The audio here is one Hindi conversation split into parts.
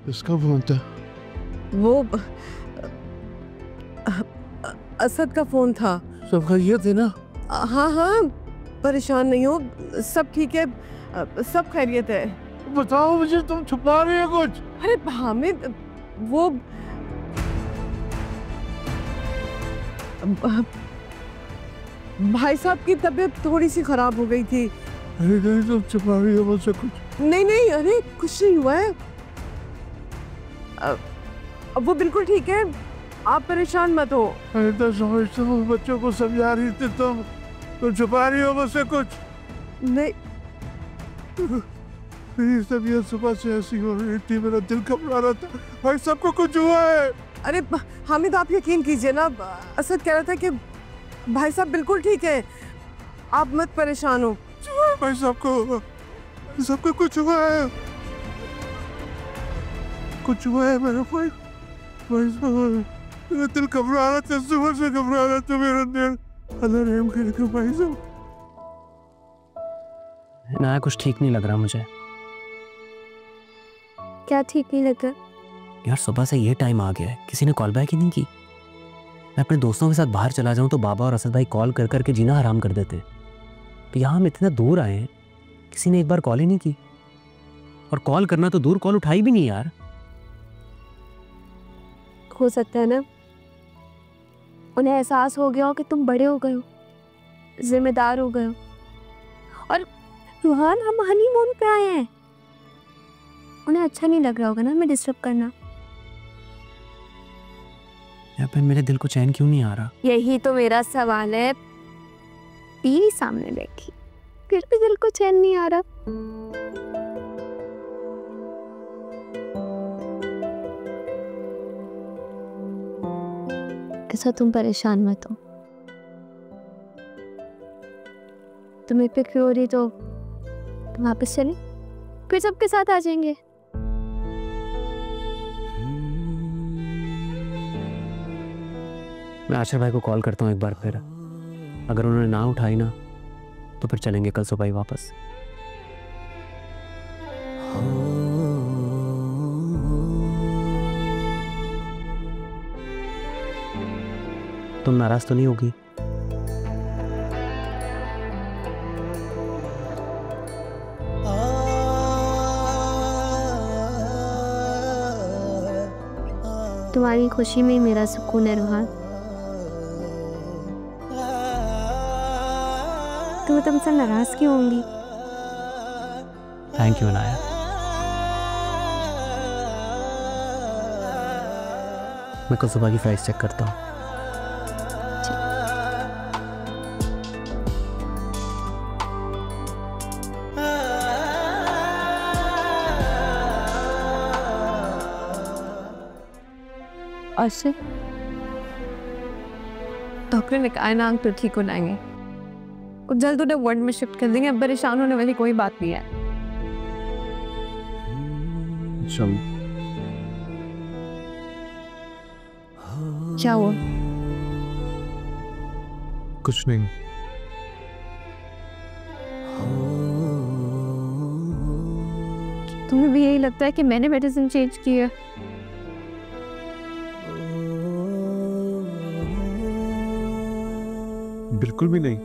किसका फोन था? वो असद का फोन था। सब खैरियत है ना? हाँ हाँ, परेशान नहीं हो, सब ठीक है, सब खैरियत है। बताओ मुझे, तुम छुपा रही हो कुछ? अरे हामिद, वो भाई साहब की तबीयत थोड़ी सी खराब हो गई थी। अरे नहीं, तुम छुपा रही हो मुझसे कुछ? नहीं नहीं, अरे कुछ नहीं हुआ है, वो बिल्कुल ठीक है, आप परेशान मत हो। अरे तो समझता हूँ, बच्चों को समझा रही थी तुम छुपा रही हो मुझसे कुछ? नहीं, मेरी तबीयत सुबह से ऐसी हो रही थी, मेरा दिल घबरा रहा था, भाई सबको कुछ हुआ है। अरे हामिद आप यकीन कीजिए ना, असद कह रहा था कि भाई साहब बिल्कुल ठीक है, आप मत परेशान हो। भाई सबको कुछ हुआ है, कुछ हुआ है मेरा भाई साहब, मेरा दिल घबरा रहा था, सुबह से घबरा रहा था मेरा दिल। अल्लाह रहम करेगा भाई साहब। ना कुछ ठीक नहीं लग रहा मुझे। क्या ठीक नहीं लग रहा? यार सुबह से ये टाइम आ गया है, किसी ने कॉल बैक ही नहीं की। मैं अपने दोस्तों के साथ बाहर चला जाऊं तो बाबा और असद भाई कॉल कर करके जीना हराम कर देते। तो यहाँ हम इतना दूर आए हैं, किसी ने एक बार कॉल ही नहीं की, और कॉल करना तो दूर, कॉल उठाई भी नहीं यार। हो सकता है ना उन्हें एहसास हो गया हो कि तुम बड़े हो गए हो, जिम्मेदार हो गए हो। और रूहान, हम हनीमून पे आए हैं, उन्हें अच्छा नहीं लग रहा होगा ना हमें डिस्टर्ब करना। यार पर मेरे दिल को चैन क्यों नहीं आ रहा? यही तो मेरा सवाल है, बीवी सामने बैठी फिर भी दिल को चैन नहीं आ रहा। ऐसा तुम परेशान मत हो, तुम्हें फिक्र हो रही तो वापस चले, फिर सबके साथ आ जाएंगे। मैं आशर भाई को कॉल करता हूँ एक बार फिर, अगर उन्होंने ना उठाई ना तो फिर चलेंगे कल सुबह ही वापस। तुम नाराज तो नहीं होगी? तुम्हारी खुशी में ही मेरा सुकून है रूहान। तो तुमसे नाराज क्यों होंगी? Thank you Anaya. मैं कल सुबह की फ्लाइट चेक करता हूँ। आशिक, डॉक्टर ने कहा ना आंख तो ठीक हो जाएंगे, और जल्द उन्हें वार्ड में शिफ्ट कर देंगे। अब परेशान होने वाली कोई बात नहीं है। क्या हुआ? कुछ नहीं। तुम्हें भी यही लगता है कि मैंने मेडिसिन चेंज की है? बिल्कुल भी नहीं।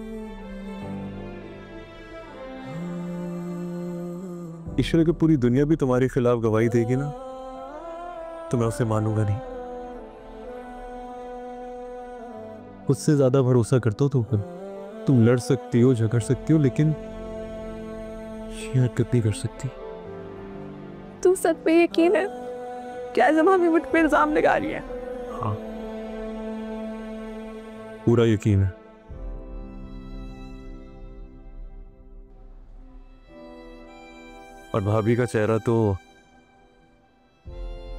ईश्वर की पूरी दुनिया भी तुम्हारे खिलाफ गवाही देगी ना, तो मैं उसे मानूंगा नहीं। उससे ज्यादा भरोसा करता हो तुम लड़ सकती हो, झगड़ सकती हो, लेकिन ये हरकत नहीं कर सकती। तू सच पे यकीन है क्या जमा भी मुझ पे इल्जाम लगा रही है? हाँ, पूरा यकीन है। और भाभी का चेहरा तो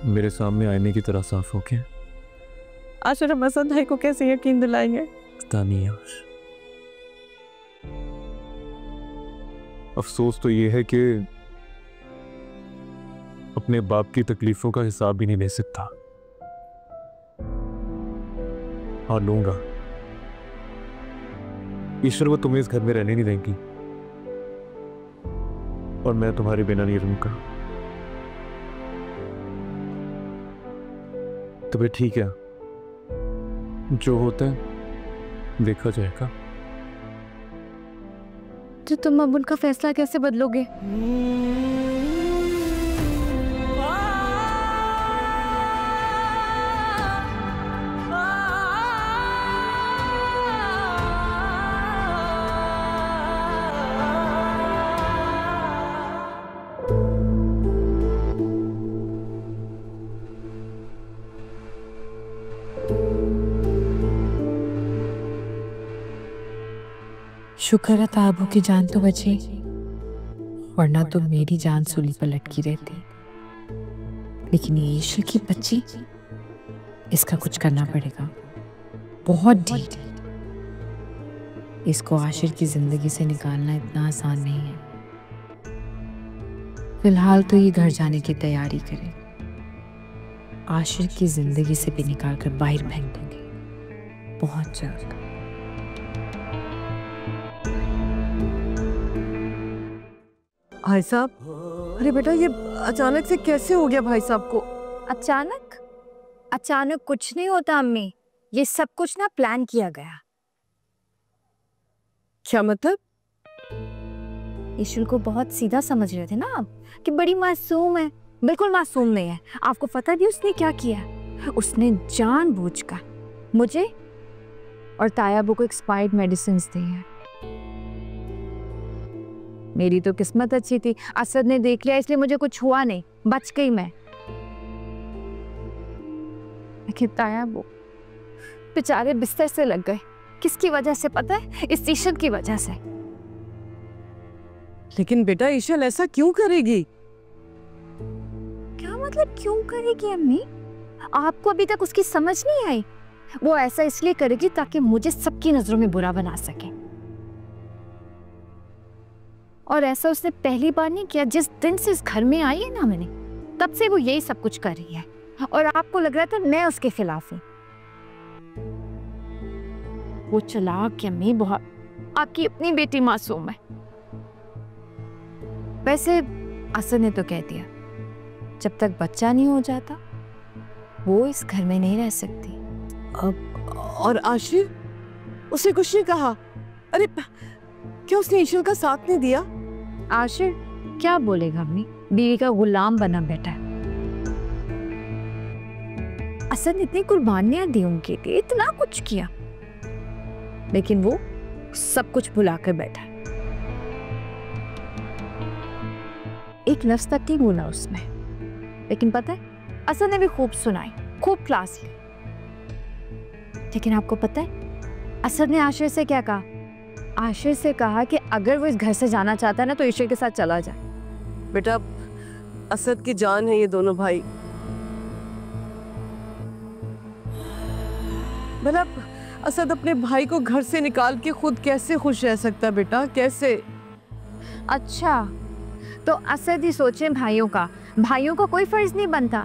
मेरे सामने आईने की तरह साफ हो गया। आशर हम असद भाई को कैसे यकीन दिलाएंगे? पता नहीं है। अफसोस तो ये है कि अपने बाप की तकलीफों का हिसाब भी नहीं ले सकता। हाँ लूंगा। ईश्वर वो तुम्हें इस घर में रहने नहीं देंगी, और मैं तुम्हारे बिना नहीं रहूंगा। तबीयत ठीक है, जो होता है देखा जाएगा। तो तुम अब उनका फैसला कैसे बदलोगे? शुक्र है ताबू की जान तो बची, वरना तो मेरी जान सूली पर लटकी रहती। लेकिन ये ईशा की बच्ची, इसका कुछ करना पड़ेगा, बहुत ढीठ। इसको आशिर की जिंदगी से निकालना इतना आसान नहीं है। फिलहाल तो ये घर जाने की तैयारी करे, आशिर की जिंदगी से भी निकाल कर बाहर फेंक देंगे बहुत जल्द। भाई साहब, अरे बेटा ये अचानक से कैसे हो गया भाई साहब को? अचानक? अचानक कुछ नहीं होता अम्मी, ये सब कुछ ना प्लान किया गया। क्या मतलब? ईशुल को बहुत सीधा समझ रहे थे ना आप, कि बड़ी मासूम है। बिल्कुल मासूम नहीं है। आपको पता भी उसने क्या किया? उसने जानबूझकर मुझे और तायाबू को एक्सपायर्ड मेडिसिन दी है। मेरी तो किस्मत अच्छी थी, असद ने देख लिया इसलिए मुझे कुछ हुआ नहीं, बच गई मैं। लेकिन तायाबू बेचारे बिस्तर से लग गए। किसकी वजह से पता है? इस ईशल की वजह से। लेकिन बेटा ईशल ऐसा क्यों करेगी? क्या मतलब क्यों करेगी अम्मी? आपको अभी तक उसकी समझ नहीं आई? वो ऐसा इसलिए करेगी ताकि मुझे सबकी नजरों में बुरा बना सके। और ऐसा उसने पहली बार नहीं किया। जिस दिन से इस घर में आई है ना मैंने, तब से वो यही सब कुछ कर रही है। और आपको लग रहा था मैं उसके खिलाफ हूं। वो चालाक है अम्मी बहुत। आपकी अपनी बेटी मासूम है। वैसे असद ने तो कह दिया, जब तक बच्चा नहीं हो जाता वो इस घर में नहीं रह सकती। और आशिर? उसे कुछ नहीं कहा? अरे क्या उसने ईशल का साथ नहीं दिया? आशिर क्या बोलेगा अम्मी? बीवी का गुलाम बना बैठा है। असद ने इतनी कुर्बानियां दी उनके लिए, इतना कुछ किया, लेकिन वो सब कुछ भुला कर बैठा। एक लफ्ज तक नहीं बोला उसने। लेकिन पता है, असद ने भी खूब सुनाई, खूब क्लास ली। लेकिन आपको पता है असद ने आशिर से क्या कहा? आशिर से कहा कि अगर वो इस घर से जाना चाहता है ना तो ईशल के साथ चला जाए। बेटा असद की जान है ये दोनों भाई। मतलब असद अपने भाई को घर से निकाल के खुद कैसे खुश रह सकता बेटा? कैसे? अच्छा तो असद ही सोचे भाइयों का। भाइयों का कोई फर्ज नहीं बनता।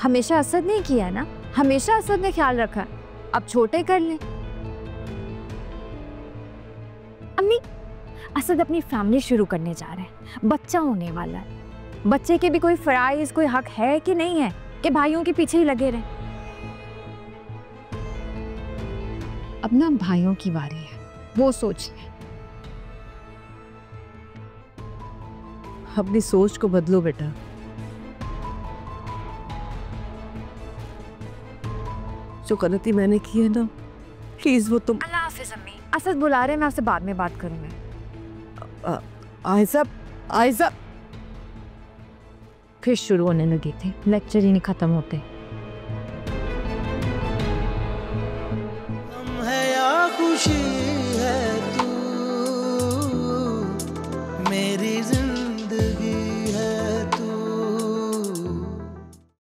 हमेशा असद ने किया ना, हमेशा असद ने ख्याल रखा। अब छोटे कर ले। अम्मी असद अपनी फैमिली शुरू करने जा रहे हैं, बच्चा होने वाला है। बच्चे के भी कोई फराइज, कोई हक है कि नहीं है कि भाइयों के पीछे ही लगे रहे? अब ना भाइयों की बारी है, वो सोच ले। अपनी सोच को बदलो बेटा। जो गलती मैंने की है ना, प्लीज वो तुम। अल्लाह हाफिज अम्मी। असद बुला रहे हैं, मैं आपसे बाद में बात करूंगी। आयशा, आयशा फिर शुरू होने लगी थी, लेक्चर ही नहीं खत्म होते। हम है या खुशी